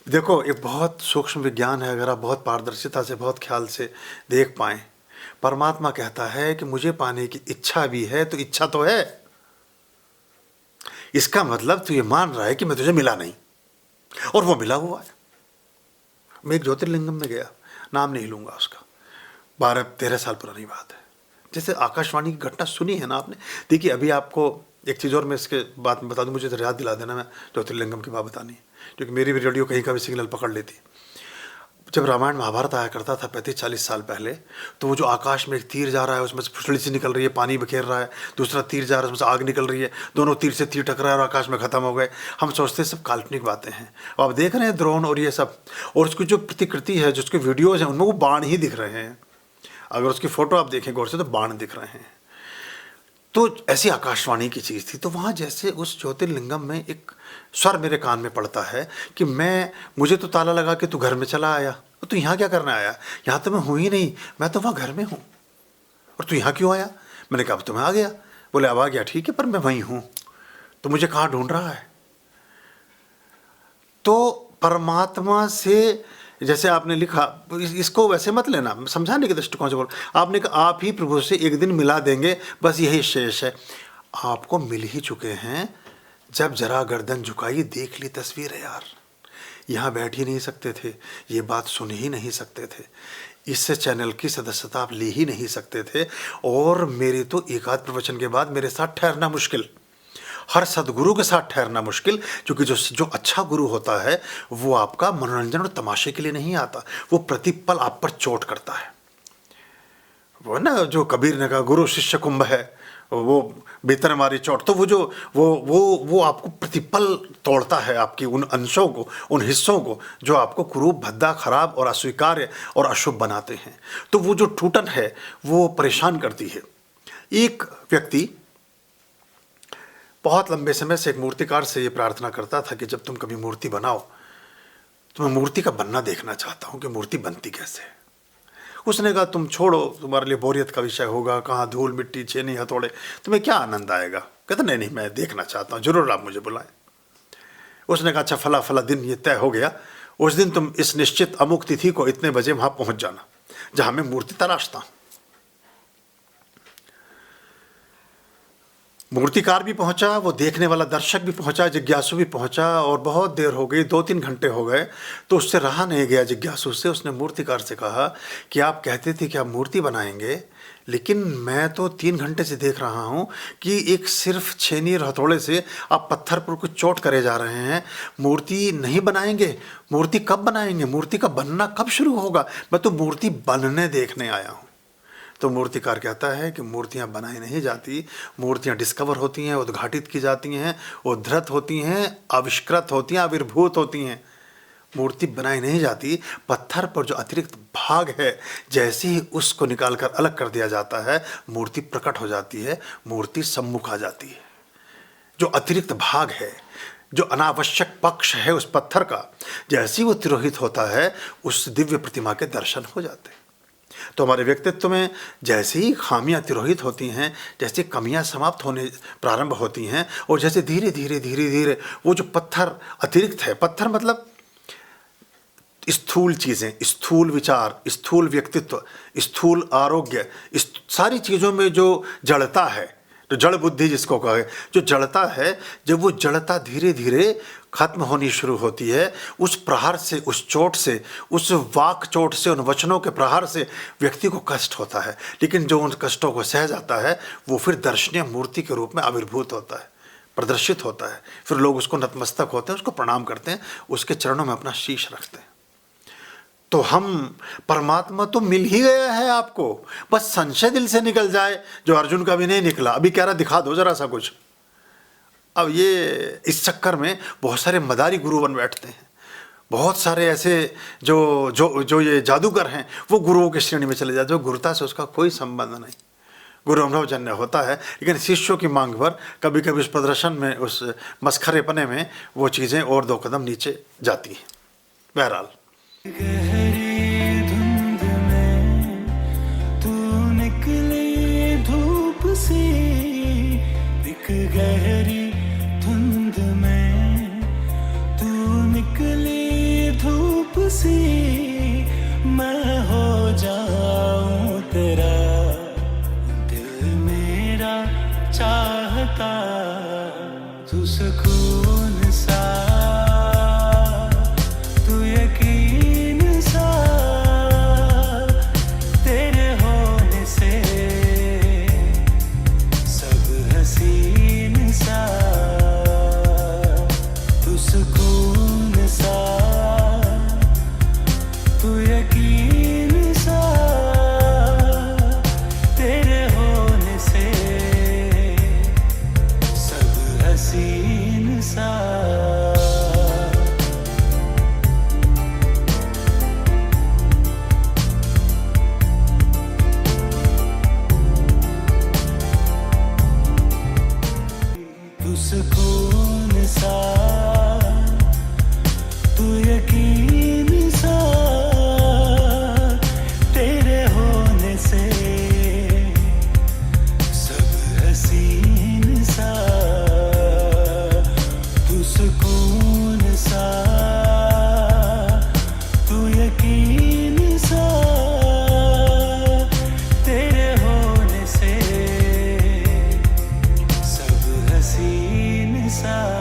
देखो, एक बहुत सूक्ष्म विज्ञान है, अगर आप बहुत पारदर्शिता से, बहुत ख्याल से देख पाएँ। परमात्मा कहता है कि मुझे पाने की इच्छा भी है, तो इच्छा तो है। इसका मतलब तू ये मान रहा है कि मैं तुझे मिला नहीं, और वो मिला हुआ है। मैं एक ज्योतिर्लिंगम में गया, नाम नहीं लूँगा उसका, 12-13 साल पुरानी बात है। जैसे आकाशवाणी की घटना सुनी है ना आपने। देखिए, अभी आपको एक चीज़ और मैं इसके बात में बता दूँ, मुझे तो याद दिला देना, मैं ज्योतिर्लिंगम की बात बतानी है, क्योंकि मेरी भी रेडियो कहीं का भी सिग्नल पकड़ लेती है। जब रामायण महाभारत आया करता था 35-40 साल पहले, तो वो जो आकाश में एक तीर जा रहा है, उसमें से फुसड़ी सी निकल रही है, पानी बिखेर रहा है, दूसरा तीर जा रहा है, उसमें से आग निकल रही है, दोनों तीर से तीर टकरा है और आकाश में खत्म हो गए। हम सोचते हैं सब काल्पनिक बातें हैं। अब आप देख रहे हैं ड्रोन और ये सब, और उसकी जो प्रतिकृति है, जो उसके वीडियोज़ हैं, उनमें वो बाण ही दिख रहे हैं। अगर उसकी फ़ोटो आप देखें गौर से तो बाण दिख रहे हैं। तो ऐसी आकाशवाणी की चीज़ थी। तो वहाँ जैसे उस ज्योतिर्लिंगम में एक स्वर मेरे कान में पड़ता है कि मुझे तो ताला लगा के तू घर में चला आया, तो तू यहाँ क्या करने आया? यहाँ तो मैं हूँ ही नहीं, मैं तो वहाँ घर में हूँ, और तू यहाँ क्यों आया? मैंने कहा अब तो मैं आ गया। बोले अब आ गया, ठीक है, पर मैं वहीं हूँ, तो मुझे कहाँ ढूंढ रहा है? तो परमात्मा से, जैसे आपने लिखा, इसको वैसे मत लेना, समझाने के दृष्टिकोण से बोल, आपने कहा आप ही प्रभु से एक दिन मिला देंगे, बस यही शेष है। आपको मिल ही चुके हैं। जब जरा गर्दन झुकाई, देख ली तस्वीर है यार। यहाँ बैठ ही नहीं सकते थे, ये बात सुन ही नहीं सकते थे, इस चैनल की सदस्यता आप ले ही नहीं सकते थे, और मेरे तो एक आध प्रवचन के बाद मेरे साथ ठहरना मुश्किल, हर सदगुरु के साथ ठहरना मुश्किल, क्योंकि जो अच्छा गुरु होता है वो आपका मनोरंजन और तमाशे के लिए नहीं आता, वो प्रतिपल आप पर चोट करता है। वो ना, जो कबीर ने कहा गुरु शिष्य कुंभ है, वो भीतर मारी चोट, तो वो आपको प्रतिपल तोड़ता है, आपकी उन अंशों को, उन हिस्सों को जो आपको कुरूप, भद्दा, खराब और अस्वीकार्य और अशुभ बनाते हैं। तो वो जो टूटन है वो परेशान करती है। एक व्यक्ति बहुत लंबे समय से एक मूर्तिकार से ये प्रार्थना करता था कि जब तुम कभी मूर्ति बनाओ तो मैं मूर्ति का बनना देखना चाहता हूँ कि मूर्ति बनती कैसे है। उसने कहा तुम छोड़ो, तुम्हारे लिए बोरियत का विषय होगा, कहाँ धूल मिट्टी छेनी हथौड़े, तुम्हें क्या आनंद आएगा? कहता नहीं मैं देखना चाहता हूँ, जरूर आप मुझे बुलाएं। उसने कहा अच्छा फला फला दिन ये तय हो गया, उस दिन तुम इस निश्चित अमुक तिथि को इतने बजे वहाँ पहुँच जाना जहाँ मैं मूर्ति तलाशता हूँ। मूर्तिकार भी पहुंचा, वो देखने वाला दर्शक भी पहुंचा, जिज्ञासु भी पहुंचा, और बहुत देर हो गई, 2-3 घंटे हो गए, तो उससे रहा नहीं गया जिज्ञासु से। उसने मूर्तिकार से कहा कि आप कहते थे कि आप मूर्ति बनाएंगे, लेकिन मैं तो 3 घंटे से देख रहा हूं कि एक सिर्फ छेनी और हथौड़े से आप पत्थर पर कुछ चोट करे जा रहे हैं। मूर्ति नहीं बनाएंगे? मूर्ति कब बनाएंगे? मूर्ति का बनना कब शुरू होगा? मैं तो मूर्ति बनने देखने आया हूँ। तो मूर्तिकार कहता है कि मूर्तियाँ बनाई नहीं जाती, मूर्तियाँ डिस्कवर होती हैं, उद्घाटित की जाती हैं, उद्धृत होती हैं, आविष्कृत होती हैं, आविर्भूत होती हैं। मूर्ति बनाई नहीं जाती। पत्थर पर जो अतिरिक्त भाग है, जैसे ही उसको निकालकर अलग कर दिया जाता है, मूर्ति प्रकट हो जाती है, मूर्ति सम्मुख आ जाती है। जो अतिरिक्त भाग है, जो अनावश्यक पक्ष है उस पत्थर का, जैसे ही वो तिरोहित होता है, उस दिव्य प्रतिमा के दर्शन हो जाते हैं। तो हमारे व्यक्तित्व में जैसे ही खामियां तिरोहित होती हैं, जैसे कमियां समाप्त होने प्रारंभ होती हैं, और जैसे धीरे धीरे धीरे धीरे वो जो पत्थर अतिरिक्त है, पत्थर मतलब स्थूल चीज़ें, स्थूल विचार, स्थूल व्यक्तित्व, स्थूल आरोग्य, इस सारी चीज़ों में जो जड़ता है, जो जड़ बुद्धि जिसको कहे, जो जड़ता है, जब वो जड़ता धीरे धीरे खत्म होनी शुरू होती है, उस प्रहार से, उस चोट से, उस वाक चोट से, उन वचनों के प्रहार से व्यक्ति को कष्ट होता है। लेकिन जो उन कष्टों को सह जाता है, वो फिर दर्शनीय मूर्ति के रूप में आविर्भूत होता है, प्रदर्शित होता है। फिर लोग उसको नतमस्तक होते हैं, उसको प्रणाम करते हैं, उसके चरणों में अपना शीश रखते हैं। तो हम, परमात्मा तो मिल ही गया है आपको, बस संशय दिल से निकल जाए, जो अर्जुन का भी नहीं निकला। अभी कह रहा दिखा दो जरा सा कुछ। अब ये इस चक्कर में बहुत सारे मदारी गुरु बन बैठते हैं, बहुत सारे ऐसे जो ये जादूगर हैं, वो गुरुओं की श्रेणी में चले जाते हैं। गुरुता से उसका कोई संबंध नहीं, गुरु अनुभवजन्य होता है, लेकिन शिष्यों की मांग पर कभी कभी उस प्रदर्शन में, उस मस्खरेपने में वो चीज़ें और 2 कदम नीचे जाती हैं। बहरहाल गहरी धुंध में तू निकली धूप सी, दिख गहरी धुंध में तू निकली सा